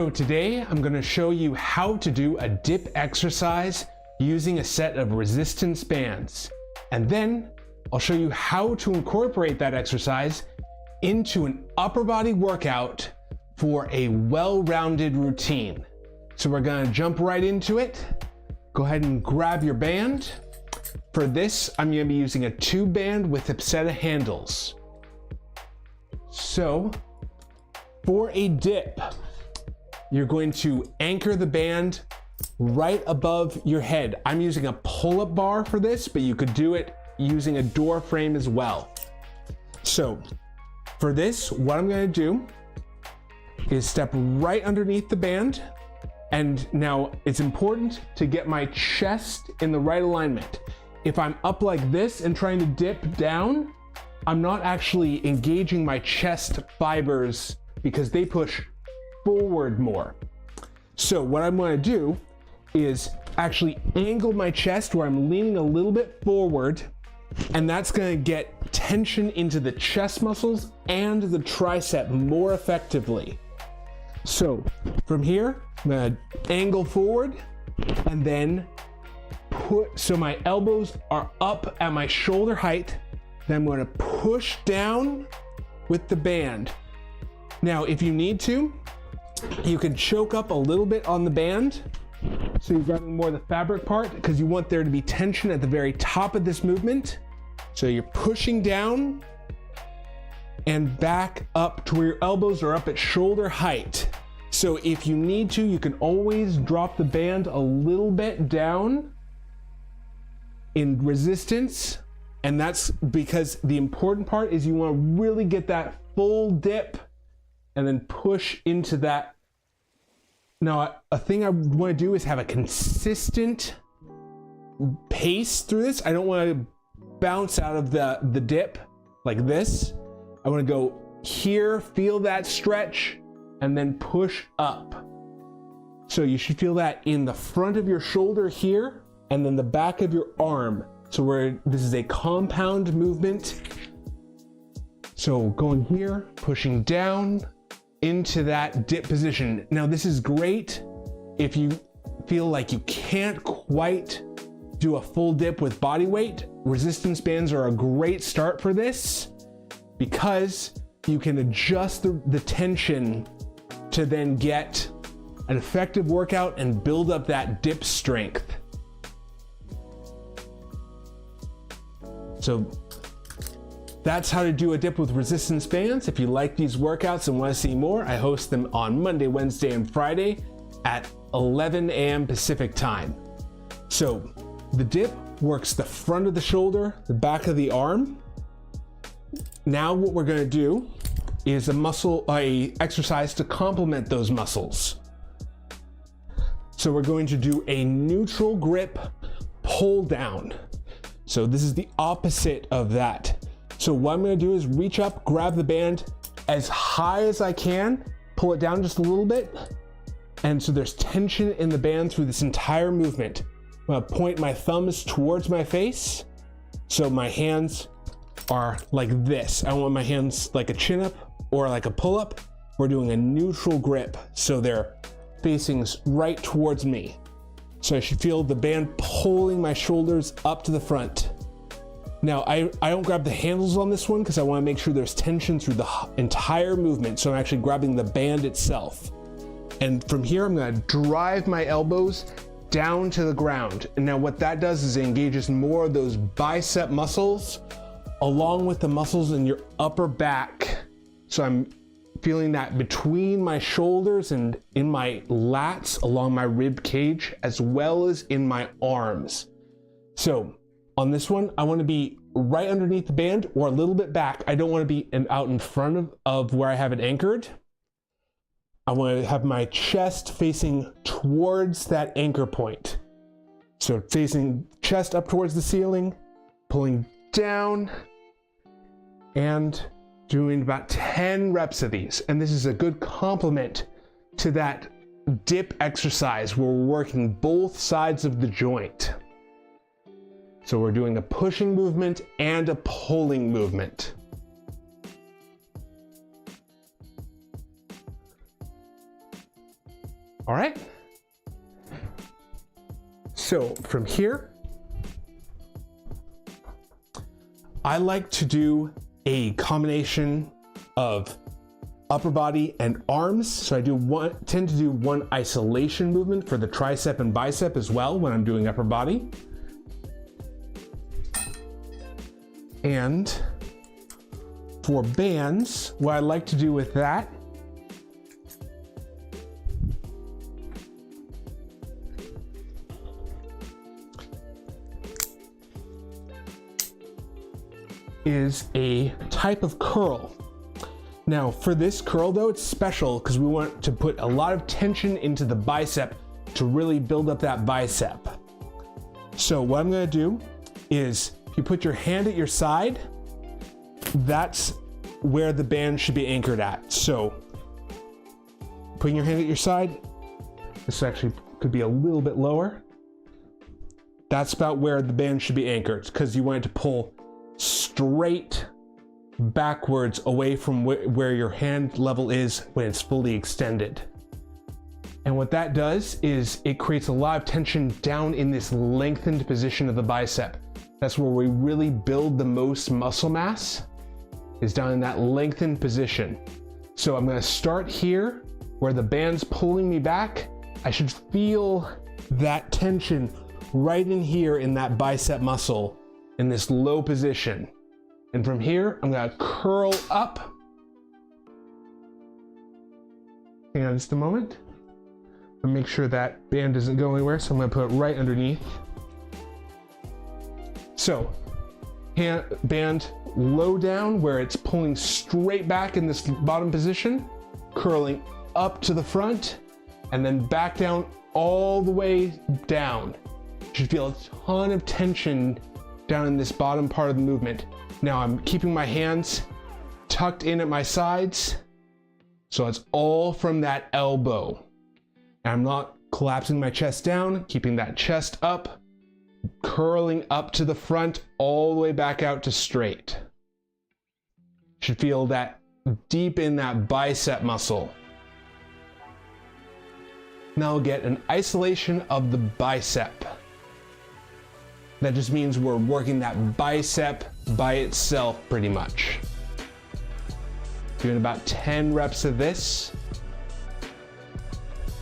So today I'm going to show you how to do a dip exercise using a set of resistance bands. And then I'll show you how to incorporate that exercise into an upper body workout for a well-rounded routine. So we're going to jump right into it. Go ahead and grab your band. For this, I'm going to be using a tube band with a set of handles. So for a dip, you're going to anchor the band right above your head. I'm using a pull-up bar for this, but you could do it using a door frame as well. So for this, what I'm going to do is step right underneath the band. And now it's important to get my chest in the right alignment. If I'm up like this and trying to dip down, I'm not actually engaging my chest fibers because they push forward more. So what I'm going to do is actually angle my chest where I'm leaning a little bit forward, and that's going to get tension into the chest muscles and the tricep more effectively. So from here, I'm going to angle forward and then so my elbows are up at my shoulder height. Then I'm going to push down with the band. Now, if you need to, you can choke up a little bit on the band, so you're grabbing more of the fabric part because you want there to be tension at the very top of this movement. So you're pushing down and back up to where your elbows are up at shoulder height. So if you need to, you can always drop the band a little bit down in resistance. And that's because the important part is you want to really get that full dip and then push into that. Now, a thing I want to do is have a consistent pace through this. I don't want to bounce out of the dip like this. I want to go here, feel that stretch, and then push up. So you should feel that in the front of your shoulder here, and then the back of your arm. So this is a compound movement. So going here, pushing down into that dip position. Now this is great if you feel like you can't quite do a full dip with body weight. Resistance bands are a great start for this because you can adjust the tension to then get an effective workout and build up that dip strength. So that's how to do a dip with resistance bands. If you like these workouts and want to see more, I host them on Monday, Wednesday, and Friday at 11 a.m. Pacific time. So the dip works the front of the shoulder, the back of the arm. Now what we're going to do is a exercise to complement those muscles. So we're going to do a neutral grip pull down. So this is the opposite of that. So what I'm going to do is reach up, grab the band as high as I can, pull it down just a little bit. And so there's tension in the band through this entire movement. I'm going to point my thumbs towards my face. So my hands are like this. I want my hands like a chin up or like a pull up. We're doing a neutral grip. So they're facing right towards me. So I should feel the band pulling my shoulders up to the front. Now, I don't grab the handles on this one because I want to make sure there's tension through the entire movement. So I'm actually grabbing the band itself. And from here, I'm going to drive my elbows down to the ground. And now what that does is it engages more of those bicep muscles along with the muscles in your upper back. So I'm feeling that between my shoulders and in my lats along my rib cage, as well as in my arms. So on this one, I want to be right underneath the band or a little bit back. I don't want to be out in front of where I have it anchored. I want to have my chest facing towards that anchor point. So facing chest up towards the ceiling, pulling down, and doing about 10 reps of these. And this is a good complement to that dip exercise where we're working both sides of the joint. So we're doing a pushing movement and a pulling movement. All right. So from here, I like to do a combination of upper body and arms. So I tend to do one isolation movement for the tricep and bicep as well when I'm doing upper body. And for bands, what I like to do with that is a type of curl. Now for this curl though, it's special because we want to put a lot of tension into the bicep to really build up that bicep. So what I'm gonna do is, if you put your hand at your side, that's where the band should be anchored at. So putting your hand at your side, this actually could be a little bit lower. That's about where the band should be anchored, because you want it to pull straight backwards away from where your hand level is when it's fully extended. And what that does is it creates a lot of tension down in this lengthened position of the bicep. That's where we really build the most muscle mass, is down in that lengthened position. So I'm gonna start here where the band's pulling me back. I should feel that tension right in here in that bicep muscle in this low position. And from here, I'm gonna curl up. Hang on just a moment. And make sure that band doesn't go anywhere, so I'm gonna put it right underneath. So, band low down where it's pulling straight back in this bottom position, curling up to the front, and then back down all the way down. You should feel a ton of tension down in this bottom part of the movement. Now I'm keeping my hands tucked in at my sides, so it's all from that elbow. And I'm not collapsing my chest down, keeping that chest up, curling up to the front, all the way back out to straight. You should feel that deep in that bicep muscle. Now we'll get an isolation of the bicep. That just means we're working that bicep by itself pretty much. Doing about 10 reps of this.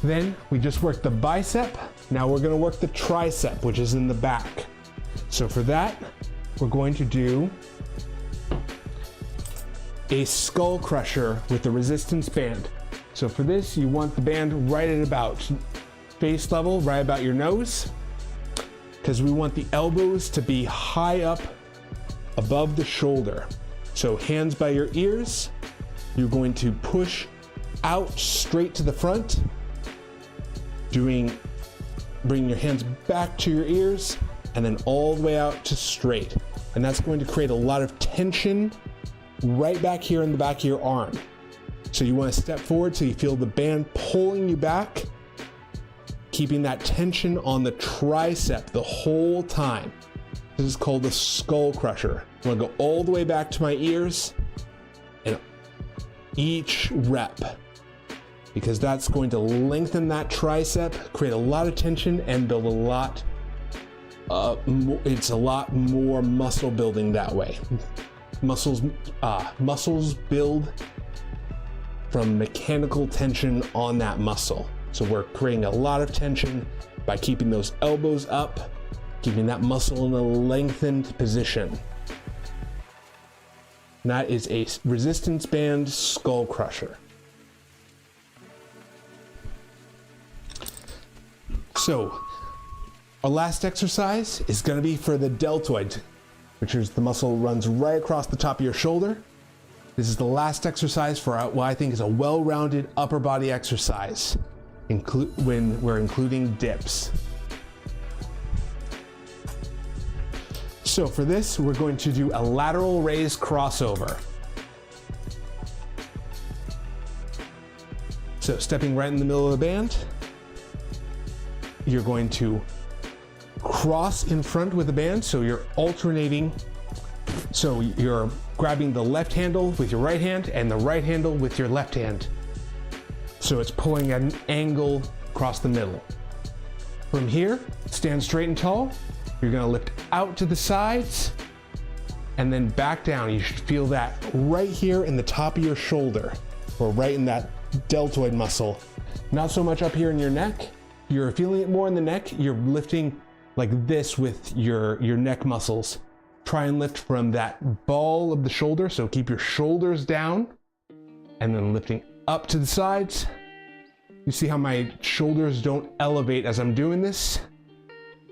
Then we just worked the bicep. Now we're gonna work the tricep, which is in the back. So for that, we're going to do a skull crusher with the resistance band. So for this, you want the band right at about face level, right about your nose, because we want the elbows to be high up above the shoulder. So hands by your ears, you're going to push out straight to the front, bring your hands back to your ears, and then all the way out to straight. And that's going to create a lot of tension right back here in the back of your arm. So you want to step forward so you feel the band pulling you back, keeping that tension on the tricep the whole time. This is called the skull crusher. I'm gonna go all the way back to my ears and each rep, because that's going to lengthen that tricep, create a lot of tension, and build a lot, it's a lot more muscle building that way. Muscles build from mechanical tension on that muscle. So we're creating a lot of tension by keeping those elbows up, keeping that muscle in a lengthened position. And that is a resistance band skull crusher. So our last exercise is going to be for the deltoid, which is the muscle runs right across the top of your shoulder. This is the last exercise for what I think is a well-rounded upper body exercise, when we're including dips. So for this, we're going to do a lateral raise crossover. So stepping right in the middle of the band, you're going to cross in front with the band, so you're alternating. So you're grabbing the left handle with your right hand and the right handle with your left hand. So it's pulling at an angle across the middle. From here, stand straight and tall. You're gonna lift out to the sides and then back down. You should feel that right here in the top of your shoulder, or right in that deltoid muscle. Not so much up here in your neck. You're feeling it more in the neck. You're lifting like this with your neck muscles. Try and lift from that ball of the shoulder, so keep your shoulders down and then lifting up to the sides. You see how my shoulders don't elevate as I'm doing this?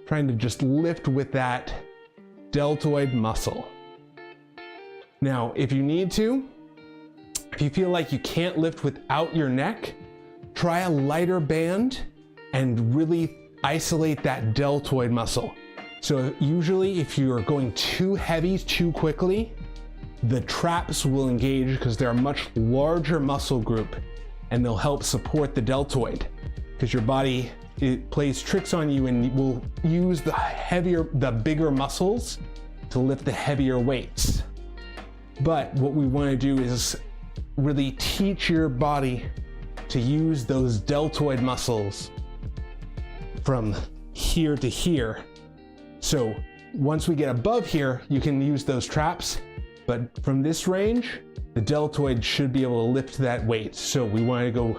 Trying to just lift with that deltoid muscle. Now, if you need to, if you feel like you can't lift without your neck, try a lighter band and really isolate that deltoid muscle. So usually if you're going too heavy too quickly, the traps will engage because they're a much larger muscle group and they'll help support the deltoid, because your body, it plays tricks on you and will use the bigger muscles to lift the heavier weights. But what we want to do is really teach your body to use those deltoid muscles from here to here. So once we get above here, you can use those traps, but from this range, the deltoid should be able to lift that weight. So we want to go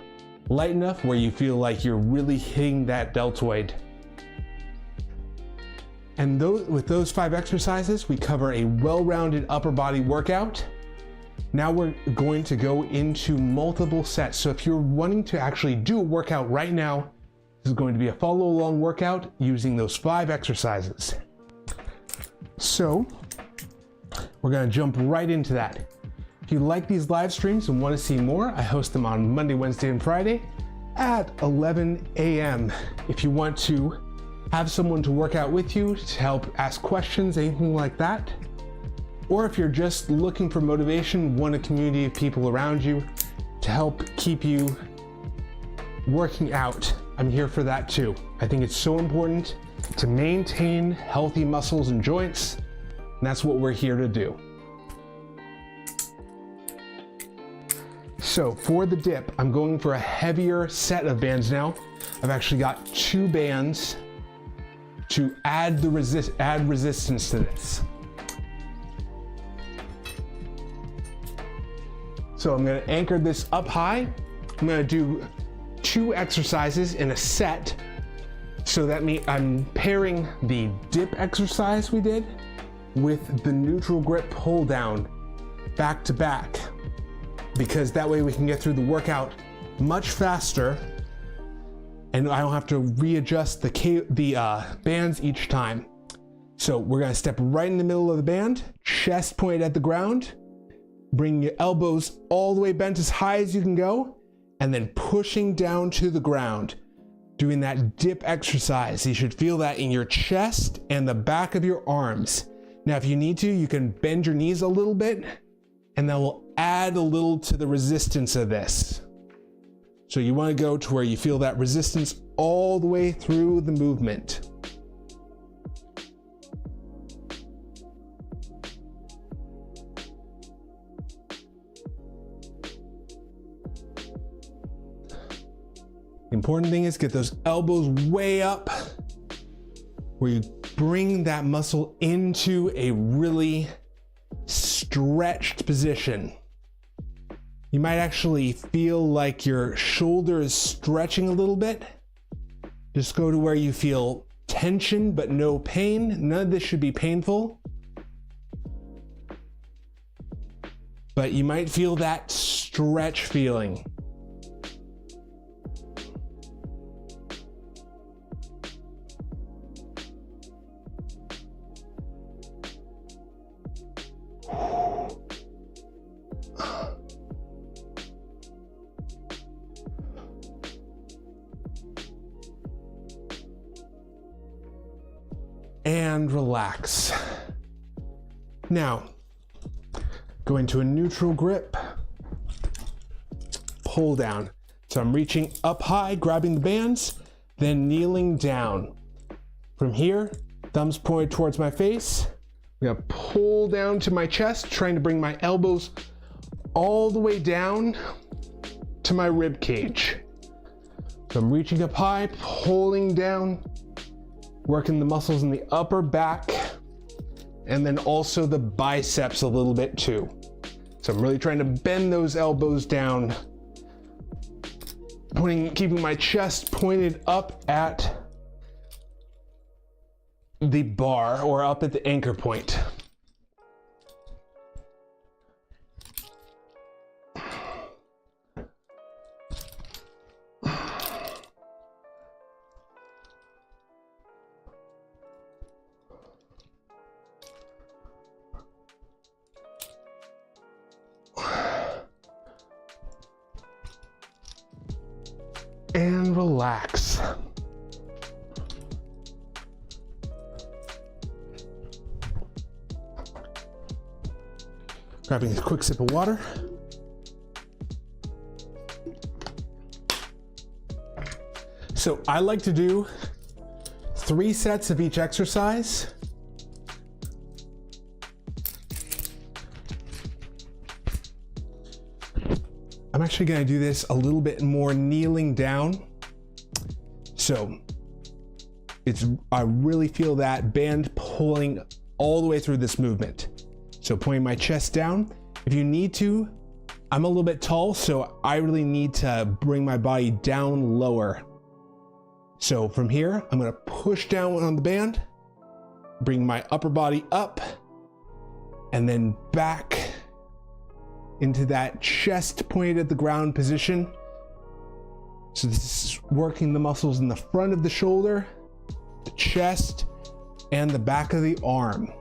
light enough where you feel like you're really hitting that deltoid. And with those 5 exercises, we cover a well-rounded upper body workout. Now we're going to go into multiple sets. So if you're wanting to actually do a workout right now, this is going to be a follow-along workout using those 5 exercises. So we're going to jump right into that. If you like these live streams and want to see more, I host them on Monday, Wednesday, and Friday at 11 a.m. If you want to have someone to work out with you to help ask questions, anything like that, or if you're just looking for motivation, want a community of people around you to help keep you working out, I'm here for that too. I think it's so important to maintain healthy muscles and joints, and that's what we're here to do. So for the dip, I'm going for a heavier set of bands now. I've actually got 2 bands to add resistance to this. So I'm going to anchor this up high. I'm going to do 2 exercises in a set. So that means I'm pairing the dip exercise we did with the neutral grip pull down back to back, because that way we can get through the workout much faster and I don't have to readjust the bands each time. So we're gonna step right in the middle of the band, chest pointed at the ground, bring your elbows all the way bent as high as you can go, and then pushing down to the ground, doing that dip exercise. You should feel that in your chest and the back of your arms. Now, if you need to, you can bend your knees a little bit, and that will add a little to the resistance of this. So you want to go to where you feel that resistance all the way through the movement. The important thing is get those elbows way up, where you bring that muscle into a really stretched position. You might actually feel like your shoulder is stretching a little bit. Just go to where you feel tension but no pain. None of this should be painful. But you might feel that stretch feeling. And relax. Now, go into a neutral grip, pull down. So I'm reaching up high, grabbing the bands, then kneeling down. From here, thumbs pointed towards my face. I'm gonna pull down to my chest, trying to bring my elbows all the way down to my rib cage. So So I'm reaching up high, pulling down, working the muscles in the upper back, and then also the biceps a little bit too. So I'm really trying to bend those elbows down, keeping my chest pointed up at the bar or up at the anchor point. And relax. Grabbing a quick sip of water. So I like to do 3 sets of each exercise. I'm actually gonna do this a little bit more kneeling down. So I really feel that band pulling all the way through this movement. So pointing my chest down. If you need to, I'm a little bit tall, so I really need to bring my body down lower. So from here, I'm gonna push down on the band, bring my upper body up, and then back into that chest pointed at the ground position. So this is working the muscles in the front of the shoulder, the chest, and the back of the arm.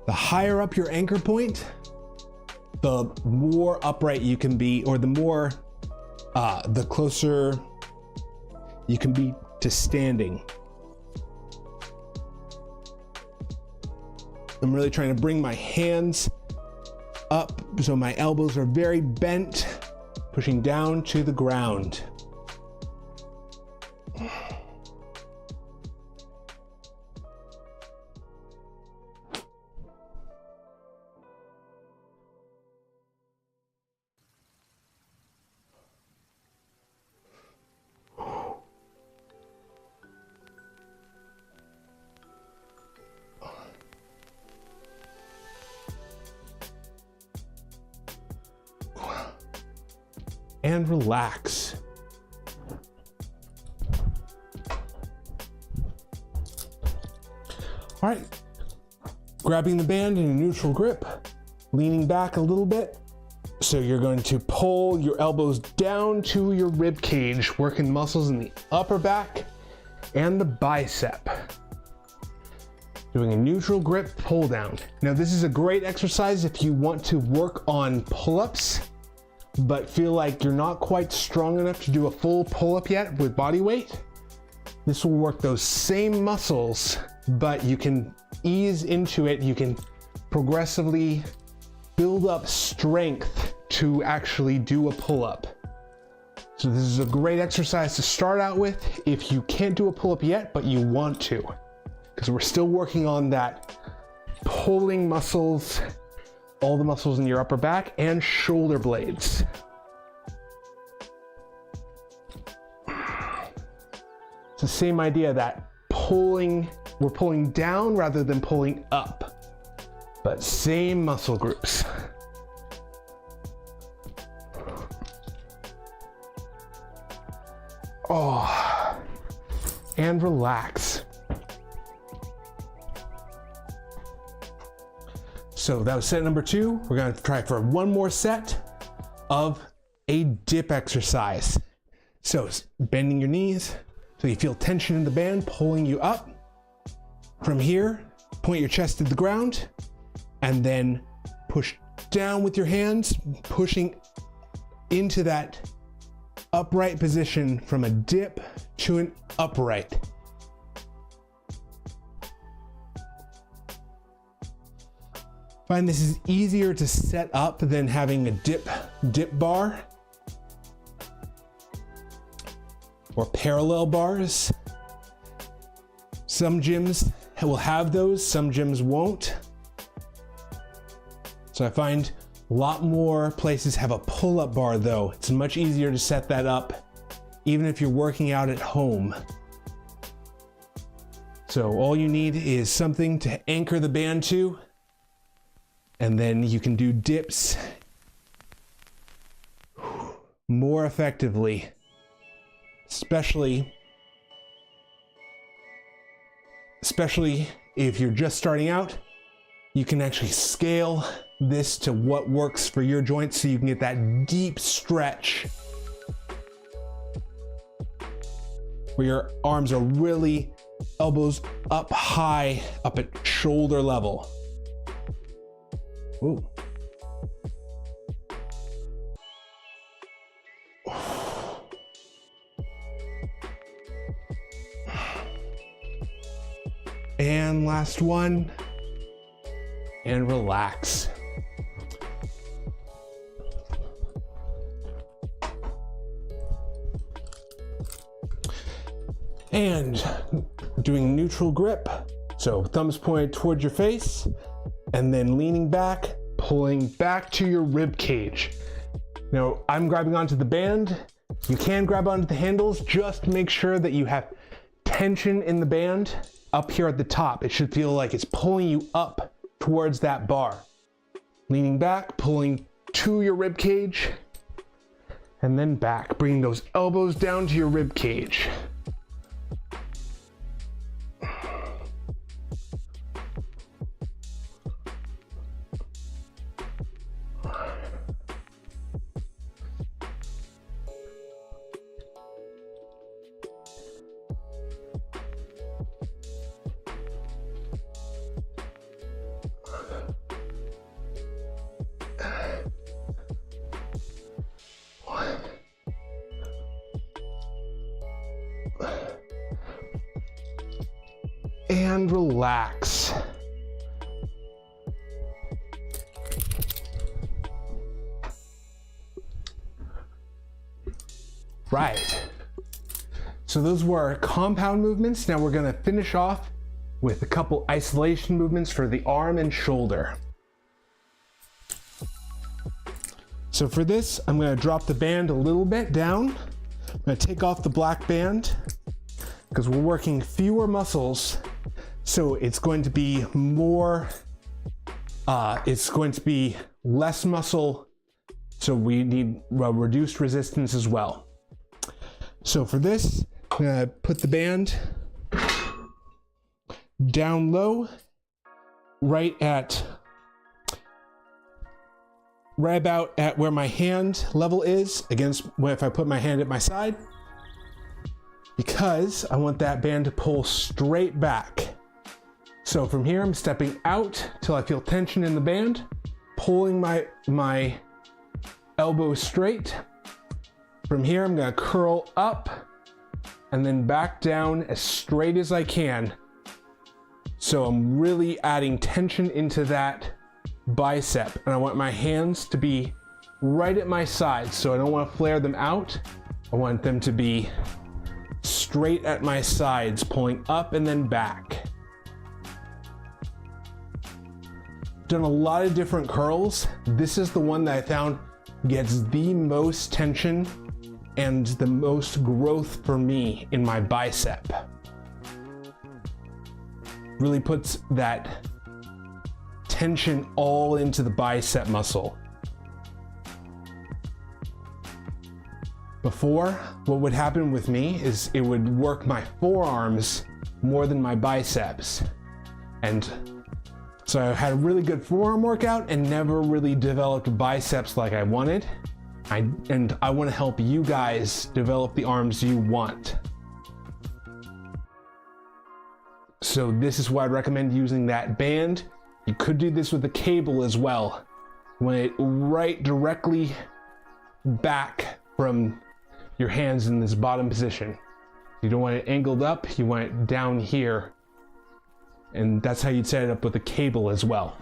The higher up your anchor point, the more upright you can be, or the closer you can be to standing. I'm really trying to bring my hands up so my elbows are very bent, pushing down to the ground. And relax. All right, grabbing the band in a neutral grip, leaning back a little bit. So you're going to pull your elbows down to your rib cage, working muscles in the upper back and the bicep. Doing a neutral grip pull down. Now this is a great exercise if you want to work on pull-ups, but feel like you're not quite strong enough to do a full pull-up yet with body weight. This will work those same muscles, but you can ease into it. You can progressively build up strength to actually do a pull-up. So this is a great exercise to start out with if you can't do a pull-up yet, but you want to, because we're still working on that pulling muscles, all the muscles in your upper back and shoulder blades. It's the same idea that we're pulling down rather than pulling up, but same muscle groups. Oh, and relax. So that was set number 2. We're gonna try for one more set of a dip exercise. So bending your knees so you feel tension in the band pulling you up. From here, point your chest to the ground and then push down with your hands, pushing into that upright position from a dip to an upright. Find this is easier to set up than having a dip bar or parallel bars. Some gyms will have those, some gyms won't. So I find A lot more places have a pull-up bar though. It's much easier to set that up even if you're working out at home. So all you need is something to anchor the band to, and then you can do dips more effectively, especially if you're just starting out. You can actually scale this to what works for your joints so you can get that deep stretch where your arms are really elbows up high, up at shoulder level. Ooh. And last one, and relax. And doing neutral grip, so thumbs pointed toward your face, and then leaning back, pulling back to your rib cage. Now I'm grabbing onto the band. You can grab onto the handles, just make sure that you have tension in the band up here at the top. It should feel like it's pulling you up towards that bar. Leaning back, pulling to your rib cage, and then back, bringing those elbows down to your rib cage. And relax. Right. So those were compound movements. Now we're going to finish off with a couple isolation movements for the arm and shoulder. So for this, I'm going to drop the band a little bit down. I'm going to take off the black band because we're working fewer muscles. So it's going to be more, it's going to be less muscle. So we need reduced resistance as well. So for this, I'm gonna put the band down low, right about at where my hand level is against if I put my hand at my side, because I want that band to pull straight back. So from here, I'm stepping out till I feel tension in the band, pulling my elbow straight. From here, I'm gonna curl up and then back down as straight as I can. So I'm really adding tension into that bicep, and I want my hands to be right at my sides. So I don't want to flare them out. I want them to be straight at my sides, pulling up and then back. Done a lot of different curls. This is the one that I found gets the most tension and the most growth for me in my bicep. Really puts that tension all into the bicep muscle. Before, what would happen with me is it would work my forearms more than my biceps. And so I had a really good forearm workout and never really developed biceps like I wanted. And I want to help you guys develop the arms you want. So this is why I'd recommend using that band. You could do this with a cable as well. You want it right directly back from your hands in this bottom position. You don't want it angled up, you want it down here. And that's how you'd set it up with a cable as well.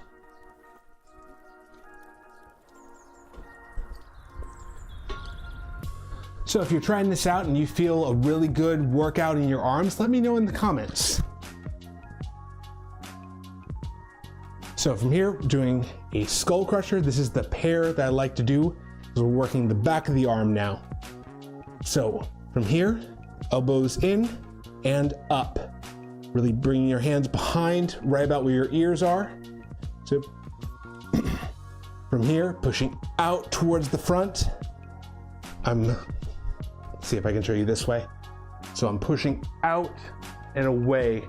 So if you're trying this out and you feel a really good workout in your arms, let me know in the comments. So from here, doing a skull crusher. This is the pair that I like to do, because we're working the back of the arm now. So from here, elbows in and up. Really bringing your hands behind, right about where your ears are. So from here, pushing out towards the front. Let's see if I can show you this way. So I'm pushing out and away,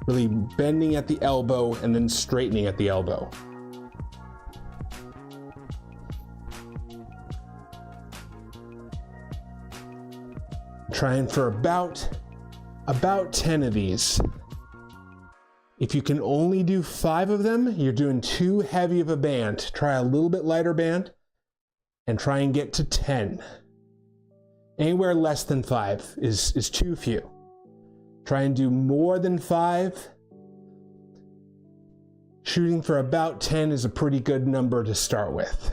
really bending at the elbow and then straightening at the elbow. Trying for about 10 of these. If you can only do 5 of them, you're doing too heavy of a band. Try a little bit lighter band and try and get to 10. Anywhere less than 5 is too few. Try and do more than 5. Shooting for about 10 is a pretty good number to start with.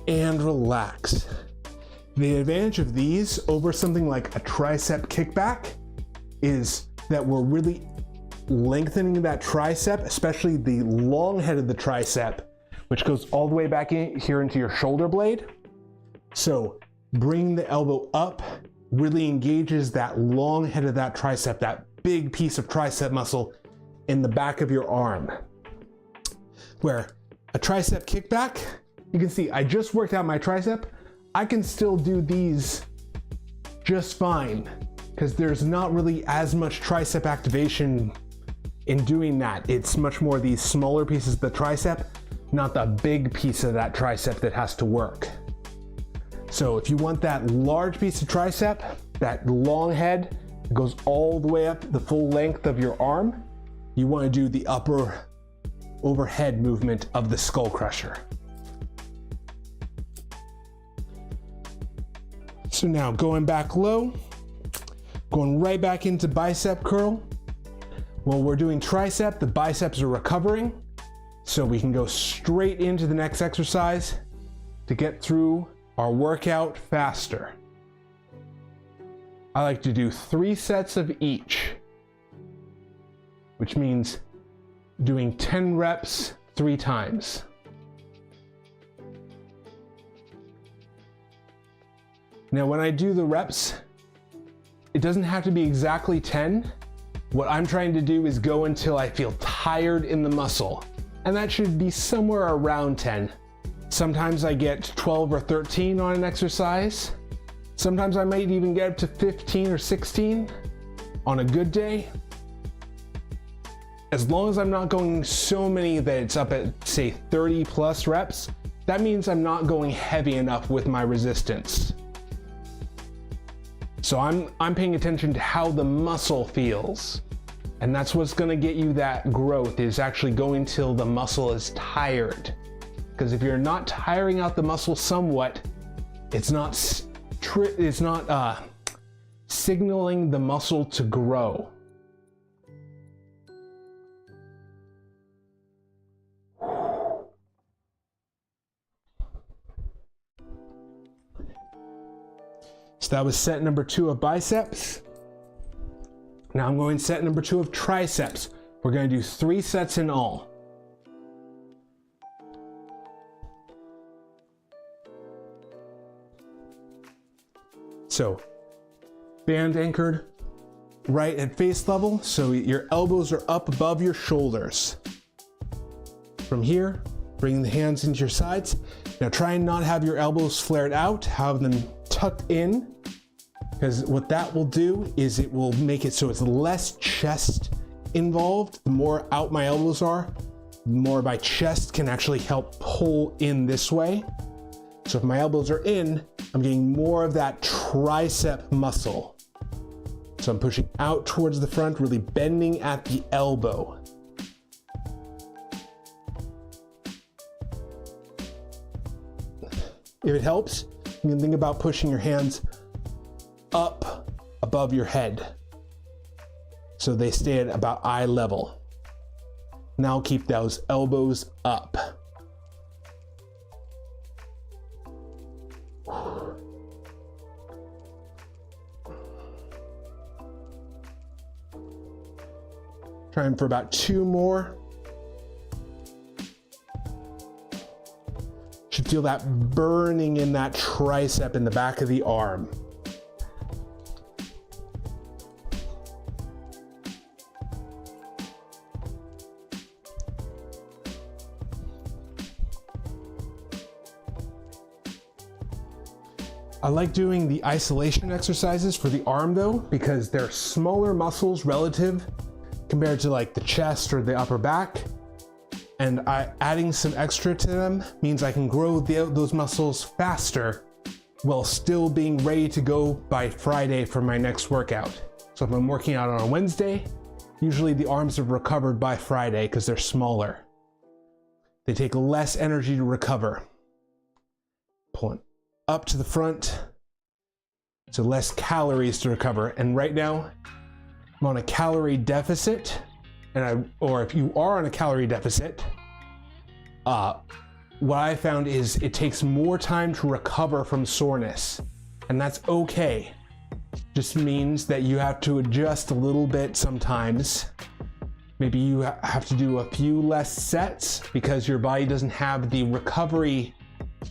And relax. The advantage of these over something like a tricep kickback is that we're really lengthening that tricep, especially the long head of the tricep, which goes all the way back in here into your shoulder blade. So bringing the elbow up really engages that long head of that tricep, that big piece of tricep muscle in the back of your arm. Where a tricep kickback, you can see I just worked out my tricep. I can still do these just fine because there's not really as much tricep activation in doing that. It's much more these smaller pieces of the tricep, not the big piece of that tricep that has to work. So if you want that large piece of tricep, that long head that goes all the way up the full length of your arm, you want to do the upper overhead movement of the skull crusher. So now going back low, going right back into bicep curl. While we're doing tricep, the biceps are recovering, so we can go straight into the next exercise to get through our workout faster. I like to do 3 sets of each, which means doing 10 reps 3 times. Now when I do the reps, it doesn't have to be exactly 10. What I'm trying to do is go until I feel tired in the muscle, and that should be somewhere around 10. Sometimes I get 12 or 13 on an exercise. Sometimes I might even get up to 15 or 16 on a good day. As long as I'm not going so many that it's up at, say, 30 plus reps, that means I'm not going heavy enough with my resistance. So I'm paying attention to how the muscle feels. And that's what's gonna get you that growth, is actually going till the muscle is tired. Because if you're not tiring out the muscle somewhat, it's not signaling the muscle to grow. So that was set number 2 of biceps. Now I'm going set number 2 of triceps. We're going to do 3 sets in all. So band anchored right at face level, so your elbows are up above your shoulders. From here, bringing the hands into your sides. Now try and not have your elbows flared out, have them tucked in, because what that will do is it will make it so it's less chest involved. The more out my elbows are, the more my chest can actually help pull in this way. So if my elbows are in, I'm getting more of that tricep muscle. So I'm pushing out towards the front, really bending at the elbow. If it helps, you can think about pushing your hands up above your head. so they stay at about eye level. Now keep those elbows up. Trying for about 2 more. Should feel that burning in that tricep in the back of the arm. I like doing the isolation exercises for the arm though, because they're smaller muscles relative compared to like the chest or the upper back. And adding some extra to them means I can grow those muscles faster while still being ready to go by Friday for my next workout. So if I'm working out on a Wednesday, usually the arms are recovered by Friday because they're smaller. They take less energy to recover. Pulling up to the front, so less calories to recover. And right now, I'm on a calorie deficit, or if you are on a calorie deficit, what I found is it takes more time to recover from soreness, and that's okay. Just means that you have to adjust a little bit sometimes. Maybe you have to do a few less sets because your body doesn't have the recovery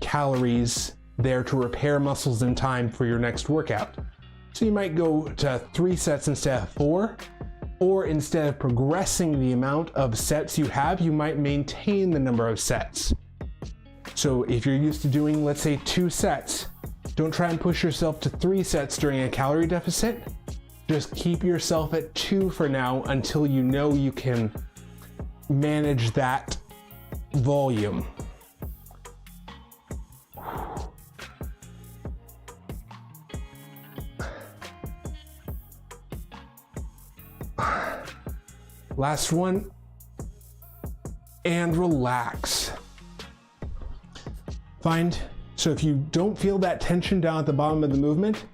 calories there to repair muscles in time for your next workout. So you might go to 3 sets instead of 4, or instead of progressing the amount of sets you have, you might maintain the number of sets. So if you're used to doing, let's say 2 sets, don't try and push yourself to 3 sets during a calorie deficit. Just keep yourself at 2 for now until you know you can manage that volume. Last one, and relax. So if you don't feel that tension down at the bottom of the movement,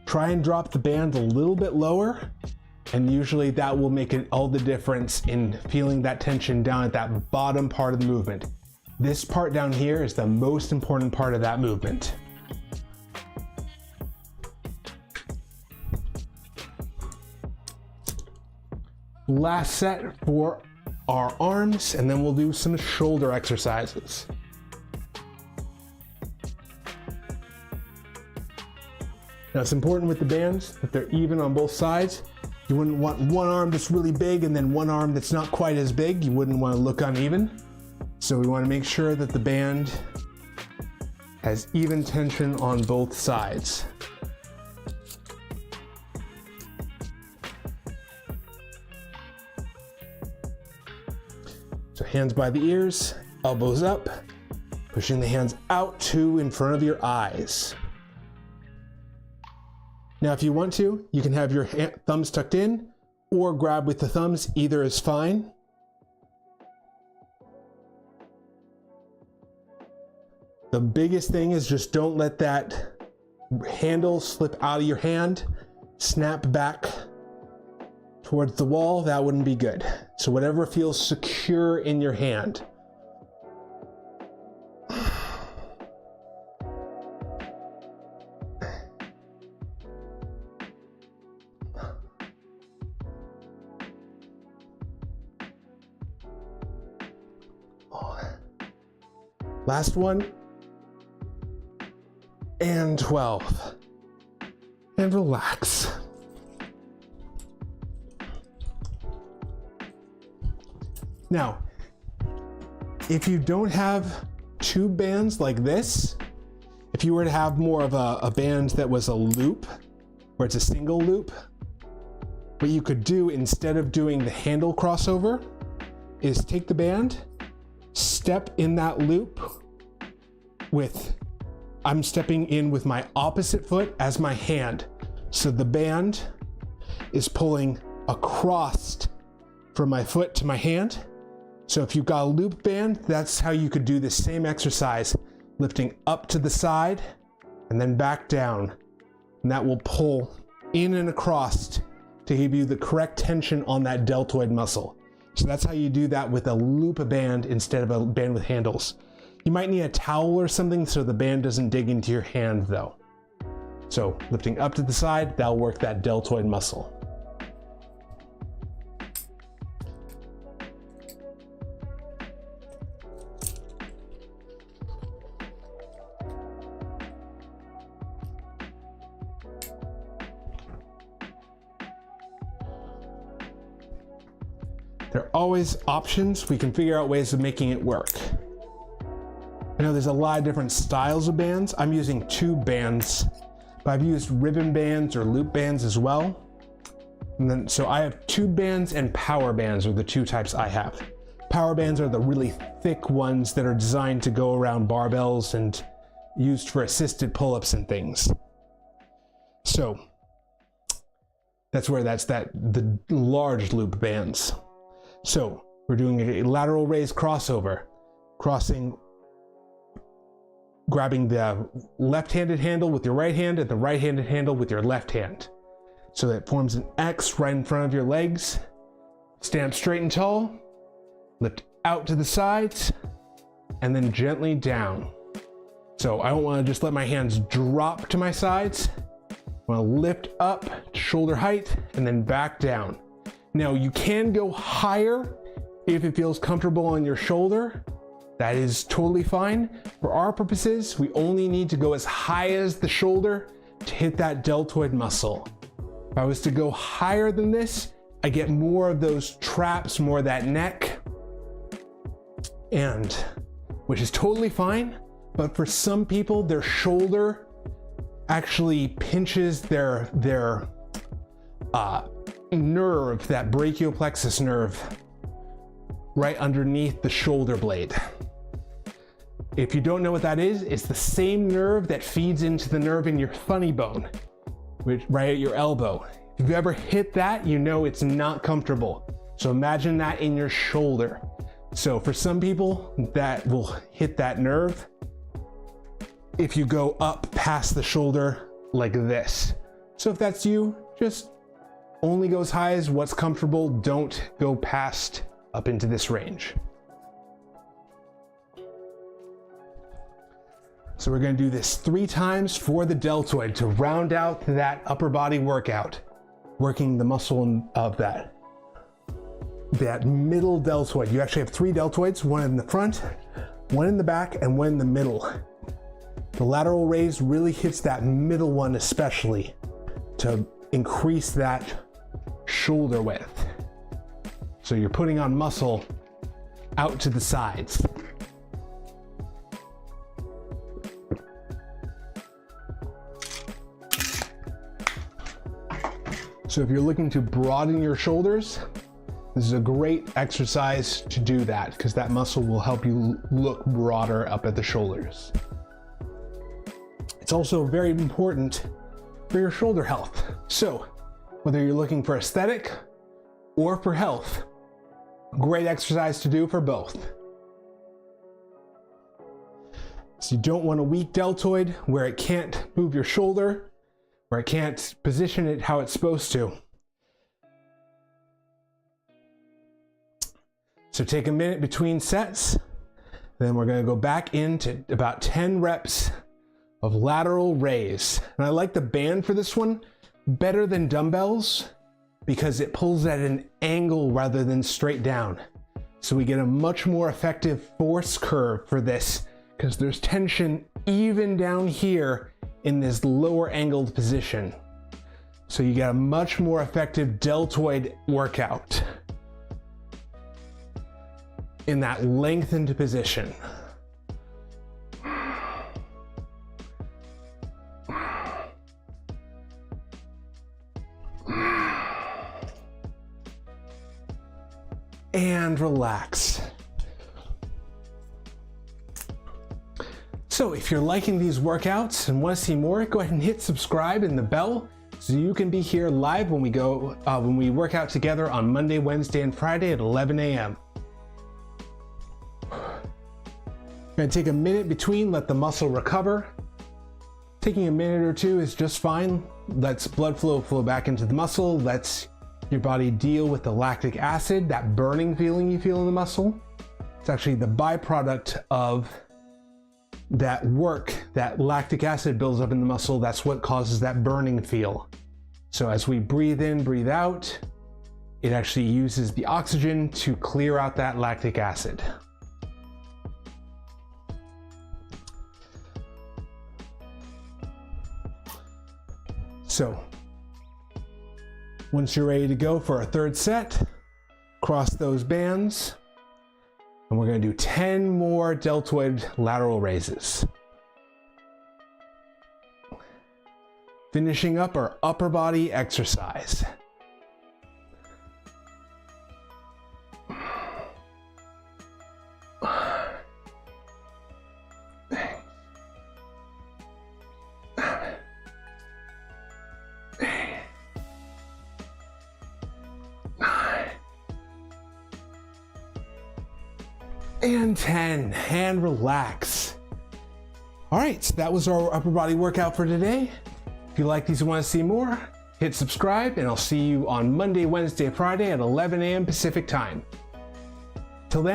try and drop the band a little bit lower, and usually that will make all the difference in feeling that tension down at that bottom part of the movement. This part down here is the most important part of that movement. Last set for our arms, and then we'll do some shoulder exercises. Now it's important with the bands that they're even on both sides. You wouldn't want one arm that's really big and then one arm that's not quite as big. You wouldn't want to look uneven. So we want to make sure that the band has even tension on both sides. So hands by the ears, elbows up, pushing the hands out to in front of your eyes. Now if you want to, you can have your thumbs tucked in or grab with the thumbs, either is fine. The biggest thing is just don't let that handle slip out of your hand, snap back towards the wall. That wouldn't be good. So whatever feels secure in your hand. Last one. And 12. And relax. Now, if you don't have 2 bands like this, if you were to have more of a band that was a loop, where it's a single loop, what you could do instead of doing the handle crossover is take the band, step in that loop I'm stepping in with my opposite foot as my hand. So the band is pulling across from my foot to my hand. So if you've got a loop band, that's how you could do the same exercise, lifting up to the side and then back down. And that will pull in and across to give you the correct tension on that deltoid muscle. So that's how you do that with a loop band instead of a band with handles. You might need a towel or something so the band doesn't dig into your hand though. So lifting up to the side, that'll work that deltoid muscle. There are always options. We can figure out ways of making it work. I know there's a lot of different styles of bands. I'm using 2 bands, but I've used ribbon bands or loop bands as well. And then, so I have 2 bands and power bands are the 2 types I have. Power bands are the really thick ones that are designed to go around barbells and used for assisted pull-ups and things. So that's where the large loop bands. So we're doing a lateral raise crossover, grabbing the left-handed handle with your right hand and the right-handed handle with your left hand. So that forms an X right in front of your legs. Stand up straight and tall, lift out to the sides, and then gently down. So I don't want to just let my hands drop to my sides. I want to lift up to shoulder height and then back down. Now you can go higher if it feels comfortable on your shoulder. That is totally fine. For our purposes, we only need to go as high as the shoulder to hit that deltoid muscle. If I was to go higher than this, I get more of those traps, more of that neck, and which is totally fine. But for some people, their shoulder actually pinches their nerve, that brachioplexus nerve, right underneath the shoulder blade. If you don't know what that is, it's the same nerve that feeds into the nerve in your funny bone, which right at your elbow. If you've ever hit that, you know it's not comfortable. So imagine that in your shoulder. So for some people, that will hit that nerve if you go up past the shoulder like this. So if that's you, just only go as high as what's comfortable. Don't go past up into this range. So we're going to do this 3 times for the deltoid to round out that upper body workout, working the muscle of that middle deltoid. You actually have 3 deltoids, one in the front, one in the back, and one in the middle. The lateral raise really hits that middle one especially to increase that shoulder width. So you're putting on muscle out to the sides. So if you're looking to broaden your shoulders, this is a great exercise to do that because that muscle will help you look broader up at the shoulders. It's also very important for your shoulder health. So whether you're looking for aesthetic or for health, great exercise to do for both. So you don't want a weak deltoid where it can't move your shoulder, where it can't position it how it's supposed to. So take a minute between sets, then we're going to go back into about 10 reps of lateral raise. And I like the band for this one better than dumbbells because it pulls at an angle rather than straight down. So we get a much more effective force curve for this because there's tension even down here in this lower angled position. So you get a much more effective deltoid workout in that lengthened position. And relax. So if you're liking these workouts and want to see more, go ahead and hit subscribe and the bell so you can be here live when we work out together on Monday, Wednesday, and Friday at 11 a.m. Gonna take a minute between, let the muscle recover. Taking a minute or 2 is just fine. Lets blood flow back into the muscle, lets your body deal with the lactic acid, that burning feeling you feel in the muscle. It's actually the byproduct of that work, that lactic acid builds up in the muscle. That's what causes that burning feel. So as we breathe in, breathe out, it actually uses the oxygen to clear out that lactic acid. So once you're ready to go for our third set, cross those bands, and we're going to do 10 more deltoid lateral raises. Finishing up our upper body exercise. And 10, and relax. All right, so that was our upper body workout for today. If you like these and want to see more, hit subscribe, and I'll see you on Monday, Wednesday, Friday at 11 a.m. Pacific time. Till then,